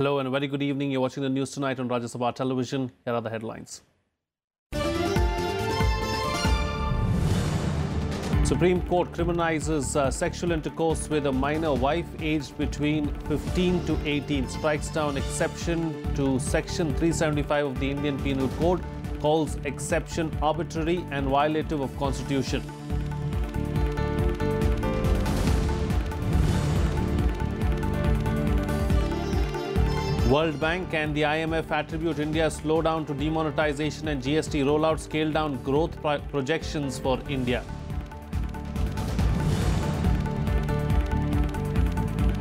Hello and a very good evening. You're watching the news tonight on Rajya Sabha television. Here are the headlines. Supreme Court criminalizes sexual intercourse with a minor wife aged between 15 to 18. Strikes down exception to Section 375 of the Indian Penal Code. Calls exception arbitrary and violative of Constitution. World Bank and the IMF attribute India's slowdown to demonetization and GST rollout, scale down growth projections for India.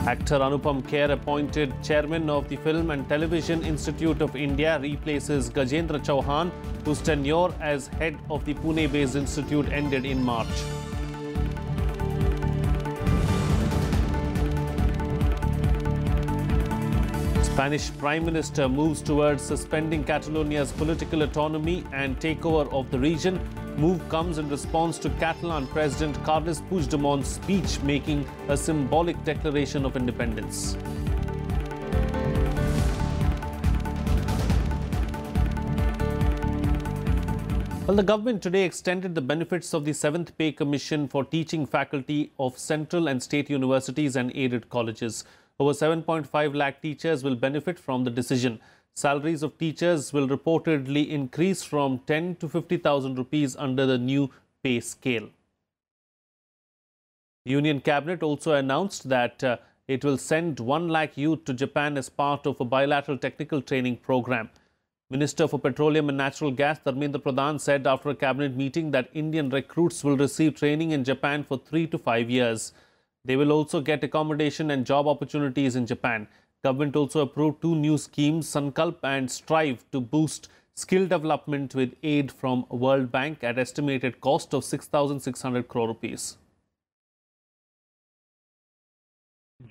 Actor Anupam Kher, appointed chairman of the Film and Television Institute of India, replaces Gajendra Chauhan, whose tenure as head of the Pune-based institute ended in March. Spanish Prime Minister moves towards suspending Catalonia's political autonomy and takeover of the region. Move comes in response to Catalan President Carles Puigdemont's speech making a symbolic declaration of independence. Well, the government today extended the benefits of the 7th Pay Commission for teaching faculty of central and state universities and aided colleges. Over 7.5 lakh teachers will benefit from the decision. Salaries of teachers will reportedly increase from 10 to 50,000 rupees under the new pay scale. The Union Cabinet also announced that it will send 1 lakh youth to Japan as part of a bilateral technical training program. Minister for Petroleum and Natural Gas Dharmendra Pradhan said after a cabinet meeting that Indian recruits will receive training in Japan for 3 to 5 years. They will also get accommodation and job opportunities in Japan. Government also approved 2 new schemes, Sankalp and Strive, to boost skill development with aid from World Bank at estimated cost of 6,600 crore rupees.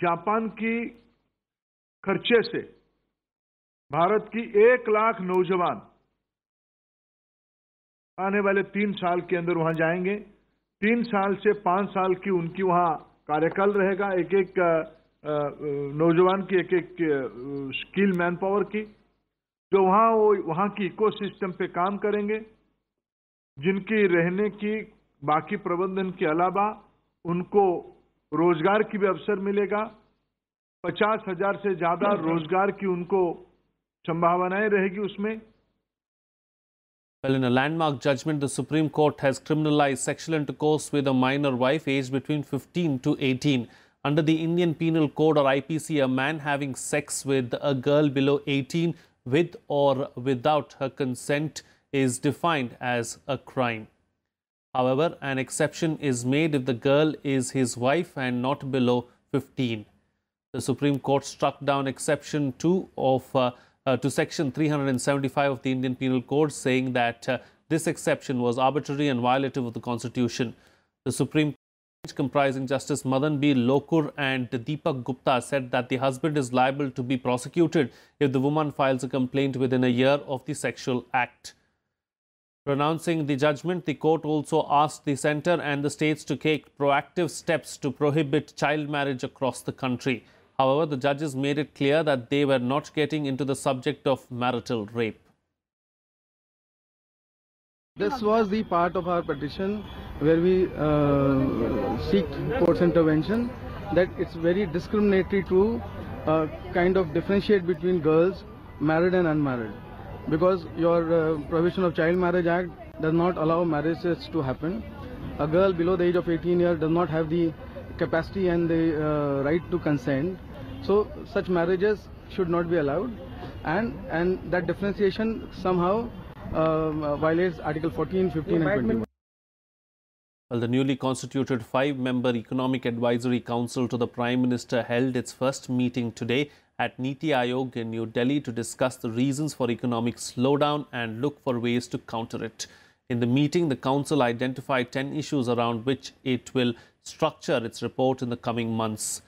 Japan की खर्चे से भारत की 1 लाख नौजवान आने वाले 3 साल के अंदर वहां जाएंगे। 3 साल से 5 साल की उनकी वहां कार्यकाल रहेगा। एक नौजवान की एक स्किल मैन पावर की, जो वहां की इकोसिस्टम पे काम करेंगे, जिनकी रहने की बाकी प्रबंधन के अलावा उनको रोजगार की भी अवसर मिलेगा। 50,000 से ज्यादा रोजगार की उनको संभावनाएं रहेगी उसमें। Well, in a landmark judgment, the Supreme Court has criminalized sexual intercourse with a minor wife aged between 15 to 18. Under the Indian Penal Code or IPC, a man having sex with a girl below 18 with or without her consent is defined as a crime. However, an exception is made if the girl is his wife and not below 15. The Supreme Court struck down exception 2 to Section 375 of the Indian Penal Code, saying that this exception was arbitrary and violative of the Constitution. The Supreme Court, comprising Justice Madan B. Lokur and Deepak Gupta, said that the husband is liable to be prosecuted if the woman files a complaint within a year of the sexual act. Pronouncing the judgment, the court also asked the centre and the states to take proactive steps to prohibit child marriage across the country. However, the judges made it clear that they were not getting into the subject of marital rape. This was the part of our petition where we seek court's intervention, that it's very discriminatory to kind of differentiate between girls, married and unmarried, because your provision of Child Marriage Act does not allow marriages to happen. A girl below the age of 18 years does not have the capacity and the right to consent, so such marriages should not be allowed, and that differentiation somehow violates Article 14, 15 and 21. Well, the newly constituted 5-member Economic Advisory Council to the Prime Minister held its first meeting today at Niti Aayog in New Delhi to discuss the reasons for economic slowdown and look for ways to counter it. In the meeting, the Council identified 10 issues around which it will structure its report in the coming months.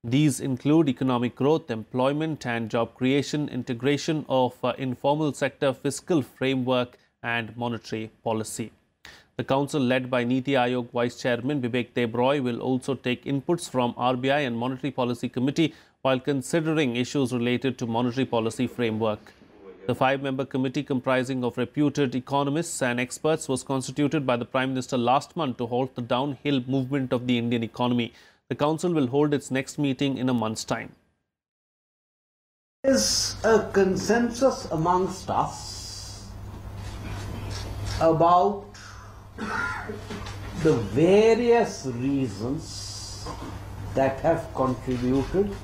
These include economic growth, employment and job creation, integration of informal sector, fiscal framework and monetary policy. The council, led by Niti Aayog Vice Chairman Vivek Debroy, will also take inputs from RBI and Monetary Policy Committee, while considering issues related to monetary policy framework. The 5-member committee comprising of reputed economists and experts was constituted by the Prime Minister last month to halt the downhill movement of the Indian economy. The council will hold its next meeting in a month's time. There is a consensus amongst us about the various reasons that have contributed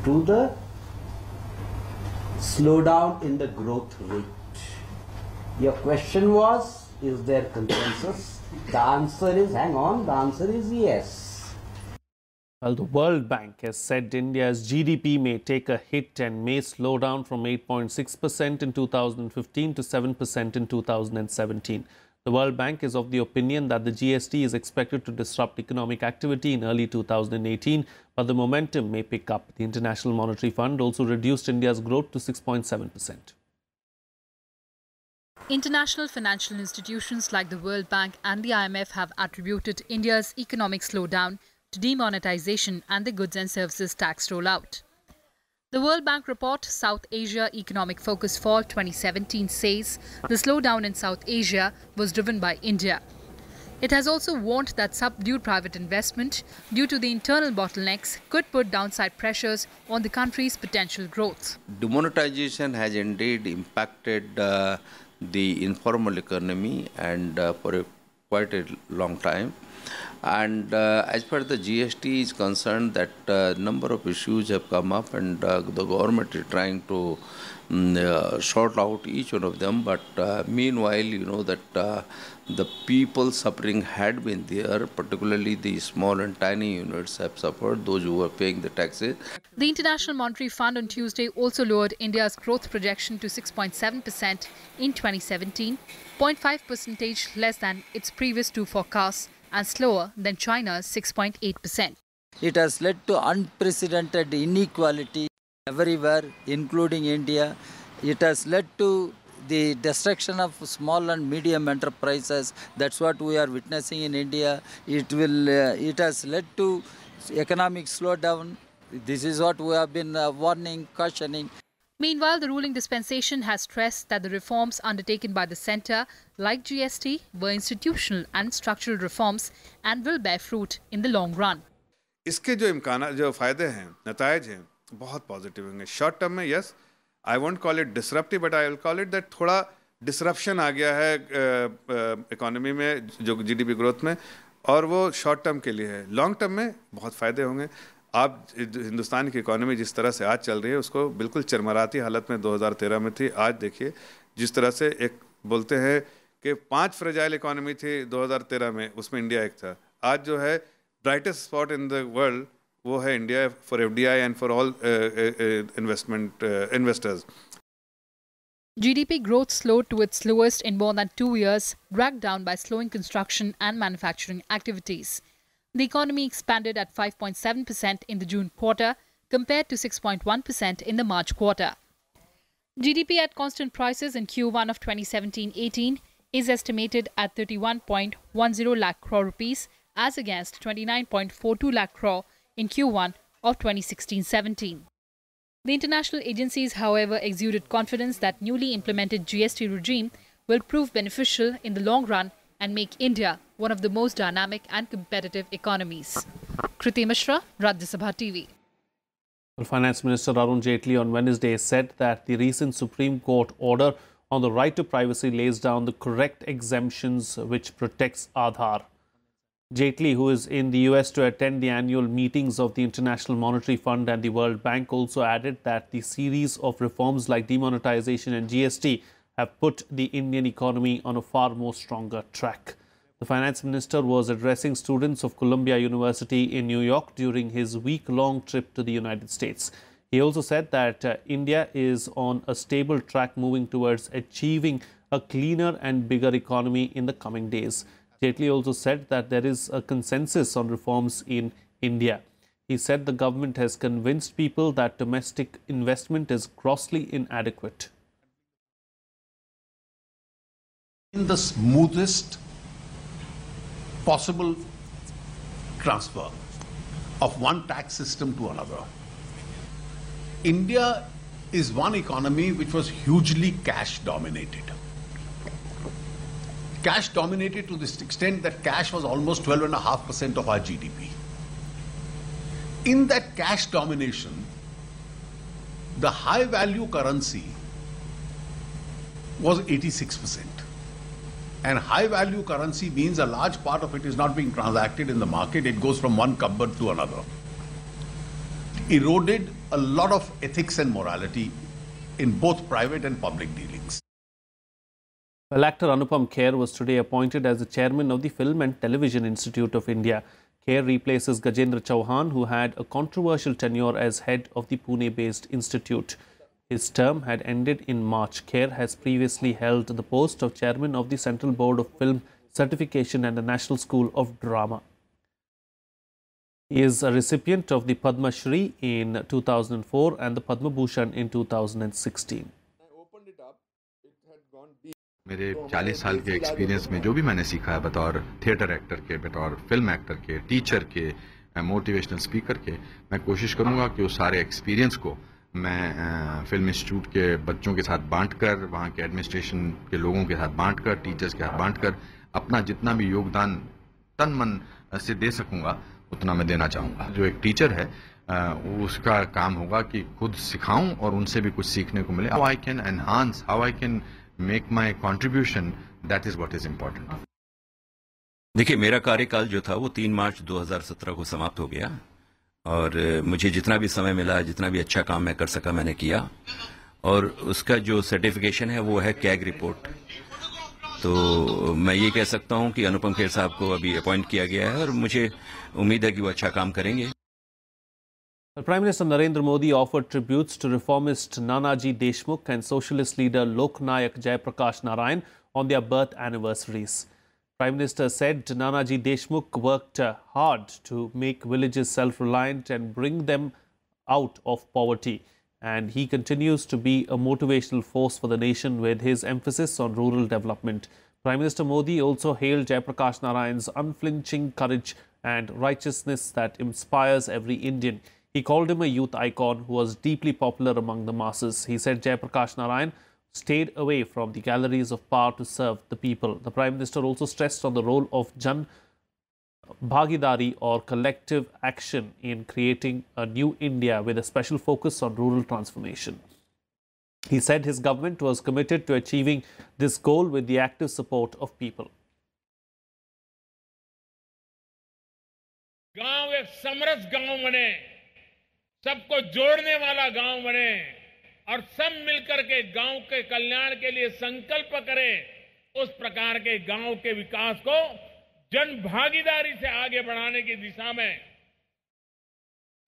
to the slowdown in the growth rate. Your question was, is there consensus? The answer is, hang on, the answer is yes. Well, the World Bank has said India's GDP may take a hit and may slow down from 8.6% in 2015 to 7% in 2017. The World Bank is of the opinion that the GST is expected to disrupt economic activity in early 2018, but the momentum may pick up. The International Monetary Fund also reduced India's growth to 6.7%. International financial institutions like the World Bank and the IMF have attributed India's economic slowdown to demonetization and the goods and services tax rollout. The World Bank report South Asia Economic Focus for 2017 says the slowdown in South Asia was driven by India. It has also warned that subdued private investment due to the internal bottlenecks could put downside pressures on the country's potential growth. Demonetization has indeed impacted the informal economy and for quite a long time. And as far as the GST is concerned, that number of issues have come up, and the government is trying to sort out each one of them. But meanwhile, you know that the people suffering had been there, particularly the small and tiny units have suffered, those who were paying the taxes. The International Monetary Fund on Tuesday also lowered India's growth projection to 6.7% in 2017, 0.5% less than its previous two forecasts, and slower than China's 6.8%. It has led to unprecedented inequality everywhere, including India. It has led to the destruction of small and medium enterprises. That's what we are witnessing in India. It has led to economic slowdown. This is what we have been warning, cautioning. Meanwhile, the ruling dispensation has stressed that the reforms undertaken by the centre, like GST, were institutional and structural reforms and will bear fruit in the long run. इसके जो फायदे हैं, नतायज हैं, बहुत positive होंगे. Short term में yes, I won't call it disruptive, but I will call it that थोड़ा disruption आ गया है इकोनॉमी में, जो जीडीपी ग्रोथ में, और वो शॉर्ट टर्म के लिए है. लॉन्ग टर्म में बहुत फायदे होंगे. आप हिंदुस्तान की इकोनॉमी जिस तरह से आज चल रही है, उसको बिल्कुल चरमराती हालत में 2013 में थी. आज देखिए जिस तरह से, एक बोलते हैं कि 5 फ्रेजाइल इकोनॉमी थी 2013 में, उसमें इंडिया एक था. आज जो है brightest spot in the world, वो है India for FDI and for all investors. GDP growth slowed to its lowest in more than 2 years, dragged down by slowing construction and manufacturing activities. The economy expanded at 5.7% in the June quarter, compared to 6.1% in the March quarter. GDP at constant prices in Q1 of 2017-18 is estimated at 31.10 lakh crore rupees, as against 29.42 lakh crore in Q1 of 2016-17. The international agencies, however, exuded confidence that newly implemented GST regime will prove beneficial in the long run and make India one of the most dynamic and competitive economies. Kriti Mishra, Rajya Sabha TV. Well, Finance Minister Arun Jaitley on Wednesday said that the recent Supreme Court order on the right to privacy lays down the correct exemptions which protects Aadhaar. Jaitley, who is in the US to attend the annual meetings of the International Monetary Fund and the World Bank, also added that the series of reforms like demonetization and GST have put the Indian economy on a far more stronger track. The Finance Minister was addressing students of Columbia University in New York during his week-long trip to the United States. He also said that India is on a stable track moving towards achieving a cleaner and bigger economy in the coming days. Jaitley also said that there is a consensus on reforms in India. He said the government has convinced people that domestic investment is grossly inadequate. In the smoothest possible transfer of one tax system to another. India is one economy which was hugely cash dominated. Cash dominated to this extent that cash was almost 12.5% of our GDP. In that cash domination, the high value currency was 86%. And high value currency means a large part of it is not being transacted in the market, it goes from one cupboard to another. Eroded a lot of ethics and morality in both private and public dealings. Well, actor Anupam Kher was today appointed as the chairman of the Film and Television Institute of India. Kher replaces Gajendra Chauhan, who had a controversial tenure as head of the Pune-based institute. His term had ended in March. Kher has previously held the post of chairman of the Central Board of Film Certification and the National School of Drama. He is a recipient of the Padma Shri in 2004 and the Padma Bhushan in 2016. मेरे 40 साल के experience में जो भी मैंने सीखा है बतौर थिएटर एक्टर के, बतौर फिल्म एक्टर के, टीचर के, मोटिवेशनल स्पीकर के, मैं कोशिश करूंगा कि उस सारे एक्सपीरियंस को मैं फिल्म इंस्टीट्यूट के बच्चों के साथ बांटकर, वहाँ के एडमिनिस्ट्रेशन के लोगों के साथ बांटकर, टीचर्स के साथ बांटकर अपना जितना भी योगदान तन मन से दे सकूंगा उतना मैं देना चाहूँगा। जो एक टीचर है उसका काम होगा कि खुद सिखाऊं और उनसे भी कुछ सीखने को मिले। How I can enhance, how I can make my contribution, that is what is important. देखिए, मेरा कार्यकाल जो था वो 3 मार्च 2017 को समाप्त हो गया और मुझे जितना भी समय मिला, जितना भी अच्छा काम मैं कर सका मैंने किया और उसका जो सर्टिफिकेशन है वो है कैग रिपोर्ट। तो मैं ये कह सकता हूं कि अनुपम खेर साहब को अभी अपॉइंट किया गया है और मुझे उम्मीद है कि वो अच्छा काम करेंगे। Prime Minister Narendra Modi offered tributes to reformist Nanaji Deshmukh and socialist leader Loknayak Jayaprakash Narayan on their birth anniversaries. Prime Minister said Nanaji Deshmukh worked hard to make villages self-reliant and bring them out of poverty. And he continues to be a motivational force for the nation with his emphasis on rural development. Prime Minister Modi also hailed Jayaprakash Narayan's unflinching courage and righteousness that inspires every Indian. He called him a youth icon who was deeply popular among the masses. He said Jayaprakash Narayan stayed away from the galleries of power to serve the people. The Prime Minister also stressed on the role of Jan Bhagidari or collective action in creating a new India with a special focus on rural transformation. He said his government was committed to achieving this goal with the active support of people. गांव एक समरस गांव बने, सबको जोड़ने वाला गांव बने और सब मिलकर के गांव के कल्याण के लिए संकल्प करें। उस प्रकार के गांव के विकास को जन भागीदारी से आगे बढ़ाने की दिशा में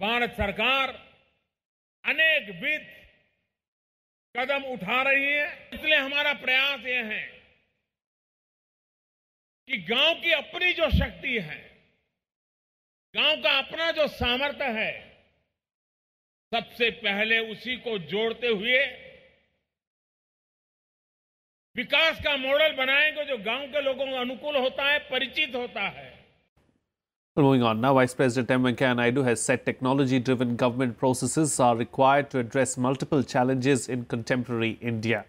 भारत सरकार अनेक विध कदम उठा रही है। इसलिए हमारा प्रयास ये है कि गांव की अपनी जो शक्ति है, गांव का अपना जो सामर्थ्य है, सबसे पहले उसी को जोड़ते हुए विकास का मॉडल बनाएंगे जो गांव के लोगों को अनुकूल होता है, परिचित होता है। Moving on now, Vice President M. Venkaiah Naidu has said technology-driven government processes are required to address multiple challenges in contemporary India.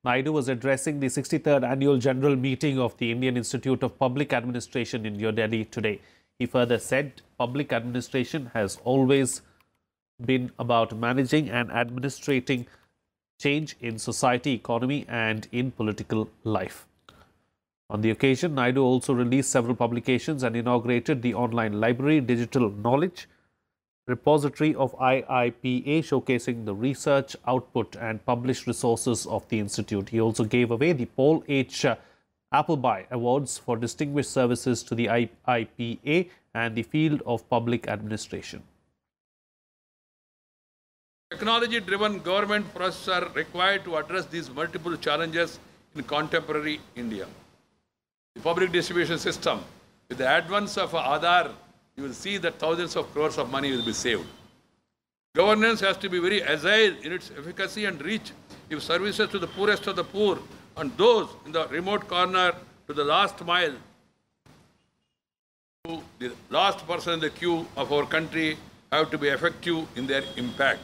Naidu was addressing the 63rd Annual General Meeting of the Indian Institute of Public Administration in New Delhi today. He further said public administration has always been about managing and administrating change in society, economy and in political life. On the occasion, Naidu also released several publications and inaugurated the online library Digital Knowledge Repository of IIPA, showcasing the research output and published resources of the institute. He also gave away the Paul H. Appleby Awards for distinguished services to the IIPA and the field of public administration. Technology-driven government processes are required to address these multiple challenges in contemporary India. The public distribution system, with the advance of Aadhaar, you will see that thousands of crores of money will be saved. Governance has to be very agile in its efficacy and reach, give services to the poorest of the poor and those in the remote corner to the last mile, to the last person in the queue of our country, have to be effective in their impact.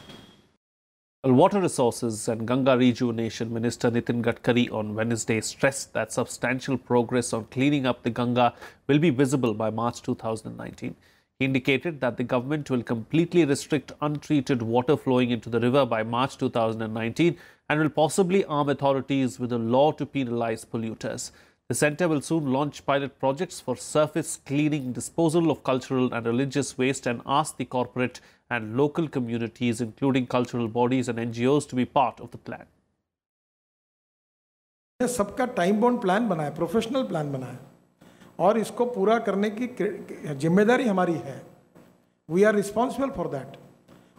Well, Water Resources and Ganga Rejuvenation Minister Nitin Gadkari on Wednesday stressed that substantial progress on cleaning up the Ganga will be visible by March 2019. He indicated that the government will completely restrict untreated water flowing into the river by March 2019 and will possibly arm authorities with a law to penalize polluters. The centre will soon launch pilot projects for surface cleaning, disposal of cultural and religious waste, and ask the corporate and local communities, including cultural bodies and NGOs, to be part of the plan. सबका time bound plan बना है, professional plan बना है और इसको पूरा करने की जिम्मेदारी हमारी है. We are responsible for that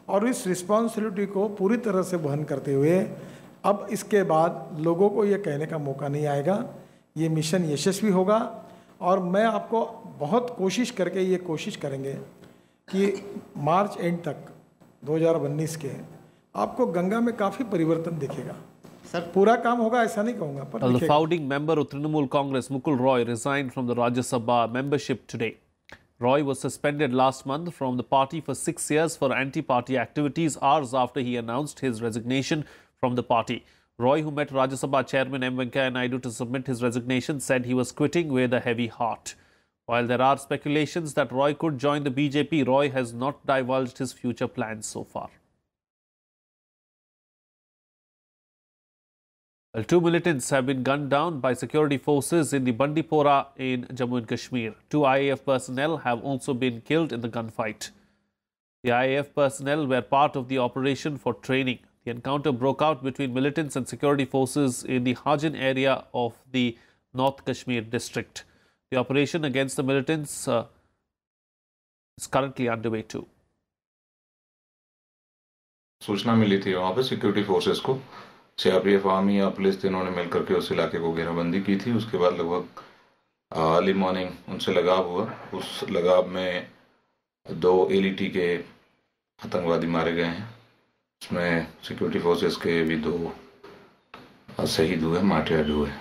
और इस रिस्पॉन्सिबिलिटी को पूरी तरह से वहन करते हुए अब इसके बाद लोगों को ये कहने का मौका नहीं आएगा. ये मिशन यशस्वी होगा और मैं आपको बहुत कोशिश करके ये कोशिश करेंगे कि मार्च एंड तक 2019 के आपको गंगा में काफ़ी परिवर्तन दिखेगा. सर पूरा काम होगा ऐसा नहीं कहूँगा पर The founding member of Trinamool Congress, Mukul Roy, resigned from the Rajya Sabha membership today. Roy was suspended last month from the party for 6 years for anti-party activities hours after he announced his resignation from the party. Roy, who met Rajya Sabha Chairman M. Venkaiah Naidu to submit his resignation, said he was quitting with a heavy heart. While there are speculations that Roy could join the BJP, Roy has not divulged his future plans so far. Well, 2 militants have been gunned down by security forces in the Bandipora in Jammu and Kashmir. 2 IAF personnel have also been killed in the gunfight. The IAF personnel were part of the operation for training. The encounter broke out between militants and security forces in the Hajin area of the North Kashmir district. The operation against the militants is currently underway too. सूचना मिली थी वहाँ पे security forces को CRPF army या police तीनों ने मिलकर के उस इलाके को घेराबंदी की थी. उसके बाद लगभग अर्ली मॉर्निंग उनसे लगाव हुआ. उस लगाव में 2 एलईटी के आतंकवादी मारे गए हैं. उसमें सिक्योरिटी फोर्सेस के भी 2 शहीद हुए, मार्टियर्ड हुए.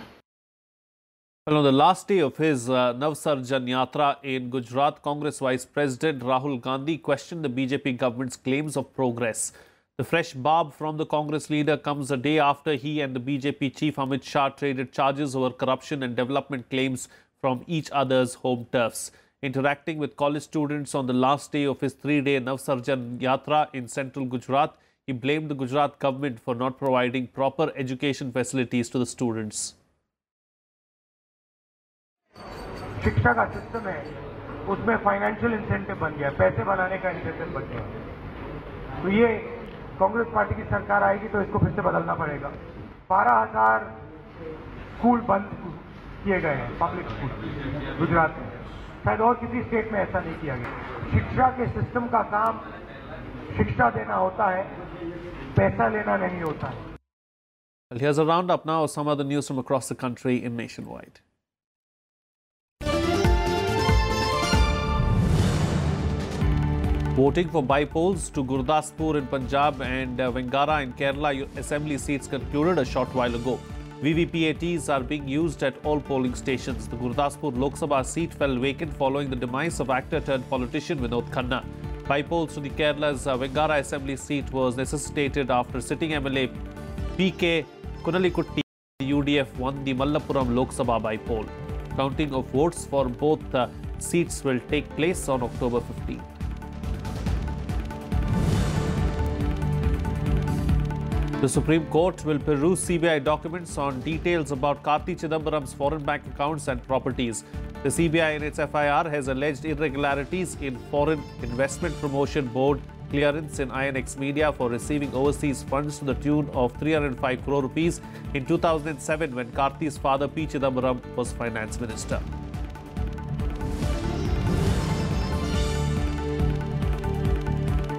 Well, on the last day of his Navsarjan Yatra in Gujarat, Congress Vice President Rahul Gandhi questioned the BJP government's claims of progress. The fresh barb from the Congress leader comes a day after he and the BJP chief Amit Shah traded charges over corruption and development claims from each other's home turfs. Interacting with college students on the last day of his 3-day Navsarjan Yatra in central Gujarat, he blamed the Gujarat government for not providing proper education facilities to the students. शिक्षा का system है उसमें financial incentive बन गया, पैसे बनाने का incentive बन गया. तो ये कांग्रेस पार्टी की सरकार आएगी तो इसको फिर से बदलना पड़ेगा. 12,000 स्कूल बंद किए गए हैं, पब्लिक स्कूल गुजरात में. शायद और किसी स्टेट में ऐसा नहीं किया गया. शिक्षा के सिस्टम का काम शिक्षा देना होता है, पैसा लेना नहीं होता है. Well, here's a roundup now of some other news from across the country and nationwide. Voting for bypolls to Gurdaspur in Punjab and Vengara in Kerala assembly seats concluded a short while ago. VVPATs are being used at all polling stations. The Gurdaspur Lok Sabha seat fell vacant following the demise of actor-turned-politician Vinod Khanna. Bypolls to the Kerala's Vengara assembly seat was necessitated after sitting MLA PK Kunalikutty, the UDF, won the Malappuram Lok Sabha bypoll. Counting of votes for both seats will take place on October 15. The Supreme Court will peruse CBI documents on details about Karti Chidambaram's foreign bank accounts and properties. The CBI in its FIR has alleged irregularities in Foreign Investment Promotion Board clearance in INX Media for receiving overseas funds to the tune of 305 crore rupees in 2007 when Karti's father P. Chidambaram was finance minister.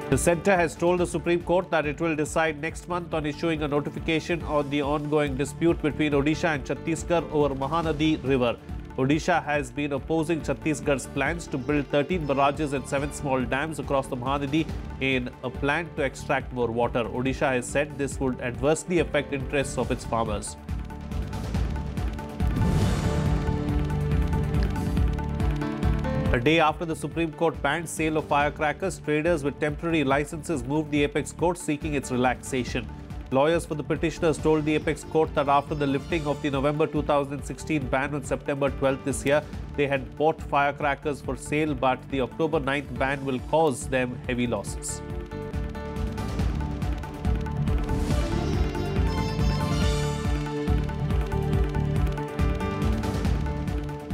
The centre has told the Supreme Court that it will decide next month on issuing a notification on the ongoing dispute between Odisha and Chhattisgarh over Mahanadi River. Odisha has been opposing Chhattisgarh's plans to build 13 barrages and 7 small dams across the Mahanadi in a plan to extract more water. Odisha has said this would adversely affect interests of its farmers. A day after the Supreme Court banned sale of firecrackers, traders with temporary licenses moved the apex court seeking its relaxation. Lawyers for the petitioners told the apex court that after the lifting of the November 2016 ban on September 12th this year, they had bought firecrackers for sale, but the October 9th ban will cause them heavy losses.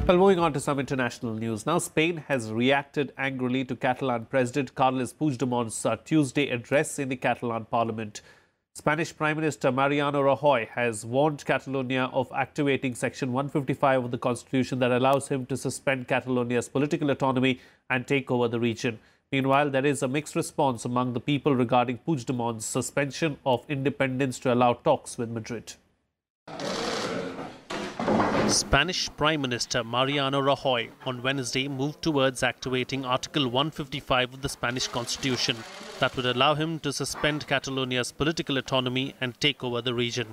Well, moving on to some international news. Now, Spain has reacted angrily to Catalan President Carles Puigdemont's Tuesday address in the Catalan Parliament. Spanish Prime Minister Mariano Rajoy has warned Catalonia of activating Section 155 of the Constitution that allows him to suspend Catalonia's political autonomy and take over the region. Meanwhile, there is a mixed response among the people regarding Puigdemont's suspension of independence to allow talks with Madrid. Spanish Prime Minister Mariano Rajoy on Wednesday moved towards activating Article 155 of the Spanish Constitution that would allow him to suspend Catalonia's political autonomy and take over the region.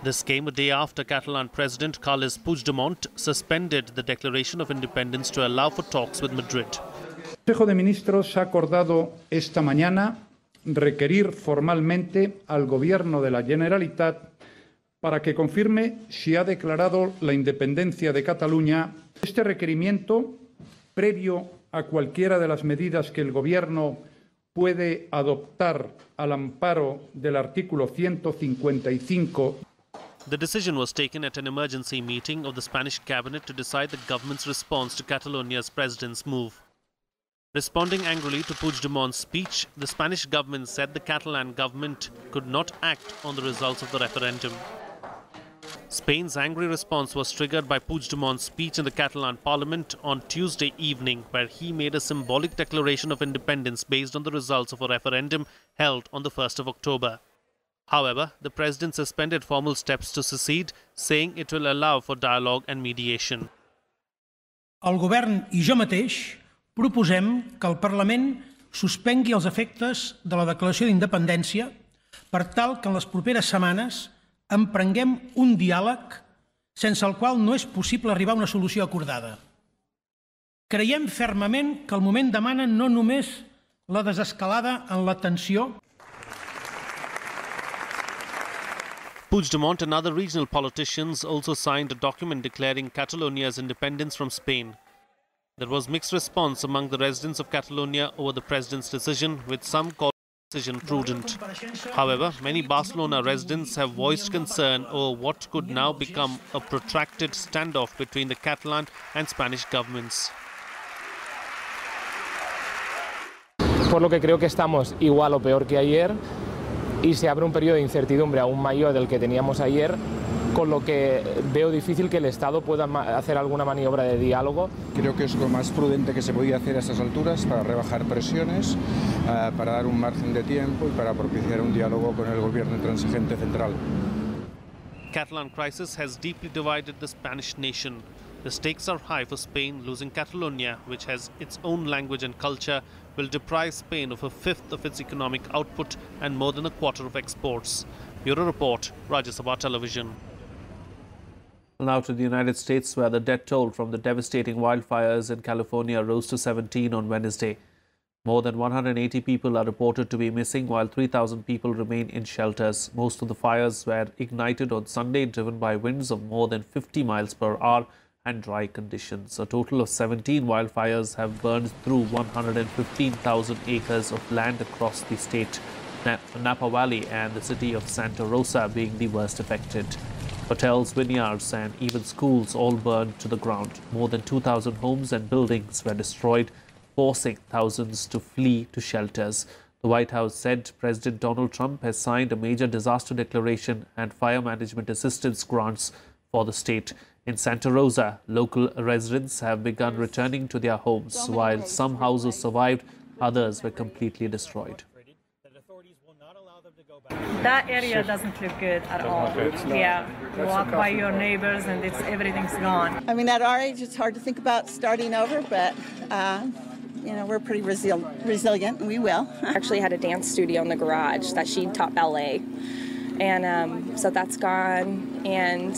This came a day after Catalan President Carles Puigdemont suspended the declaration of independence to allow for talks with Madrid. El Consejo de Ministros ha acordado esta mañana requerir formalmente al Gobierno de la Generalitat para que confirme si ha declarado la independencia de Cataluña. Este requerimiento, previo a cualquiera de las medidas que el Gobierno puede adoptar al amparo del artículo 155. The decision was taken at an emergency meeting of the Spanish cabinet to decide the government's response to Catalonia's president's move. Responding angrily to Puigdemont's speech, the Spanish government said the Catalan government could not act on the results of the referendum. Spain's angry response was triggered by Puigdemont's speech in the Catalan parliament on Tuesday evening, where he made a symbolic declaration of independence based on the results of a referendum held on the 1st of October. However, the president suspended formal steps to secede, saying it will allow for dialogue and mediation. El govern I jo mateix proposem que el Parlament suspengui els efectes de la declaració d'independència per tal que en les properes setmanes emprenguem un diàleg sense el qual no és possible arribar a una solució acordada. Creiem fermament que el moment demana no només la desescalada en la tensió. Puigdemont and other regional politicians also signed a document declaring Catalonia's independence from Spain. There was mixed response among the residents of Catalonia over the president's decision, with some calling the decision prudent. However, many Barcelona residents have voiced concern over what could now become a protracted standoff between the Catalan and Spanish governments. Por lo que creo que estamos igual o peor que ayer y se abre un periodo de incertidumbre aún mayor del que teníamos ayer, con lo que veo difícil que el Estado pueda hacer alguna maniobra de diálogo. Creo que es lo más prudente que se podía hacer a estas alturas para rebajar presiones, para dar un margen de tiempo y para propiciar un diálogo con el gobierno intransigente central. Catalan crisis has deeply divided the Spanish nation. The stakes are high for Spain. Losing Catalonia, which has its own language and culture, will deprive Spain of a fifth of its economic output and more than a quarter of exports. Bureau Report, Rajya Sabha Television. Now to the United States, where the death toll from the devastating wildfires in California rose to 17 on Wednesday. More than 180 people are reported to be missing, while 3,000 people remain in shelters. Most of the fires were ignited on Sunday, driven by winds of more than 50 miles per hour and dry conditions. A total of 17 wildfires have burned through 115,000 acres of land across the state, Napa Valley and the city of Santa Rosa being the worst affected. Hotels, vineyards and even schools all burned to the ground. More than 2,000 homes and buildings were destroyed, forcing thousands to flee to shelters. The White House said President Donald Trump has signed a major disaster declaration and fire management assistance grants for the state. In Santa Rosa, local residents have begun returning to their homes. While some houses survived, others were completely destroyed. That area doesn't look good at all. Yeah, walk by your neighbors and everything's gone. I mean, at our age, it's hard to think about starting over, but you know, we're pretty resilient, and we will. Actually had a dance studio in the garage that she taught ballet, and so that's gone. And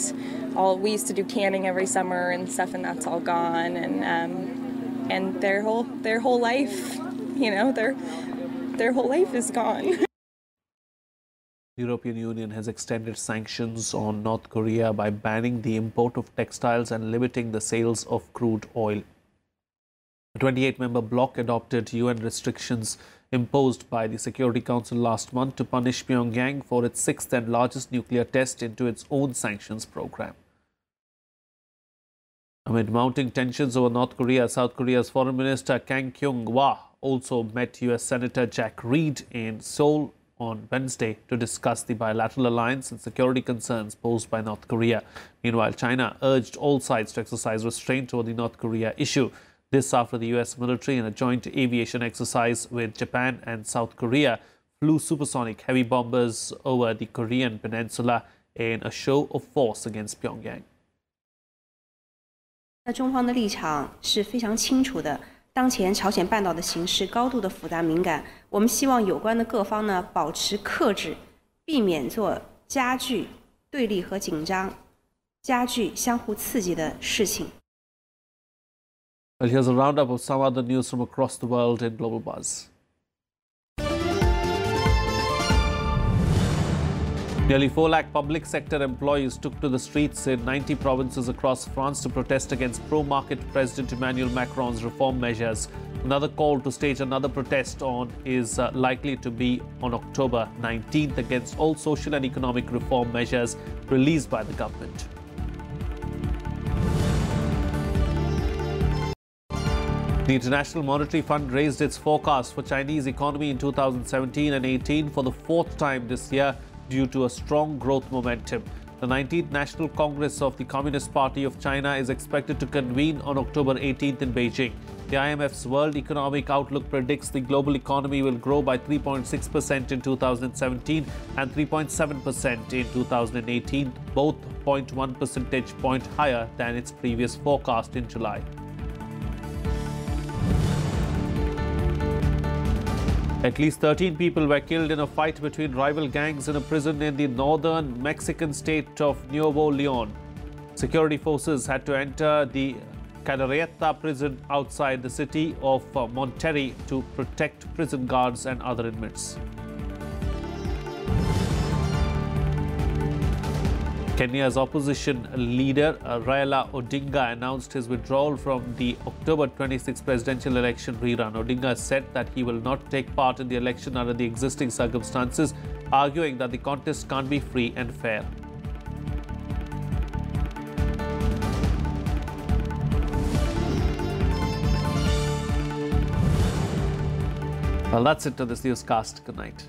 we used to do canning every summer and stuff, and that's all gone. And their whole life, you know, their whole life is gone. The European Union has extended sanctions on North Korea by banning the import of textiles and limiting the sales of crude oil. A 28-member bloc adopted UN restrictions imposed by the Security Council last month to punish Pyongyang for its sixth and largest nuclear test into its own sanctions program. Amid mounting tensions over North Korea, South Korea's Foreign Minister Kang Kyung-hwa also met US Senator Jack Reed in Seoul on Wednesday to discuss the bilateral alliance and security concerns posed by North Korea. Meanwhile, China urged all sides to exercise restraint over the North Korea issue. This after the US military, in a joint aviation exercise with Japan and South Korea, flew supersonic heavy bombers over the Korean peninsula in a show of force against Pyongyang. 那中方的立场是非常清楚的。当前朝鲜半岛的形势高度的复杂敏感，我们希望有关的各方呢保持克制，避免做加剧对立和紧张、加剧相互刺激的事情。Well, here's a roundup of some other news from across the world in Global Buzz. Nearly 4 lakh public sector employees took to the streets in 90 provinces across France to protest against pro-market President Emmanuel Macron's reform measures. Another call to stage another protest is likely to be on October 19th against all social and economic reform measures released by the government. The International Monetary Fund raised its forecast for Chinese economy in 2017 and 18 for the fourth time this year due to a strong growth momentum. The 19th National Congress of the Communist Party of China is expected to convene on October 18th in Beijing. The IMF's World Economic Outlook predicts the global economy will grow by 3.6% in 2017 and 3.7% in 2018, both 0.1 percentage point higher than its previous forecast in July. At least 13 people were killed in a fight between rival gangs in a prison in the northern Mexican state of Nuevo Leon. Security forces had to enter the Cadereyta prison outside the city of Monterrey to protect prison guards and other inmates. Kenya's opposition leader Raila Odinga announced his withdrawal from the October 26 presidential election rerun. Odinga said that he will not take part in the election under the existing circumstances, arguing that the contest can't be free and fair. Well, that's it to this newscast. Good night.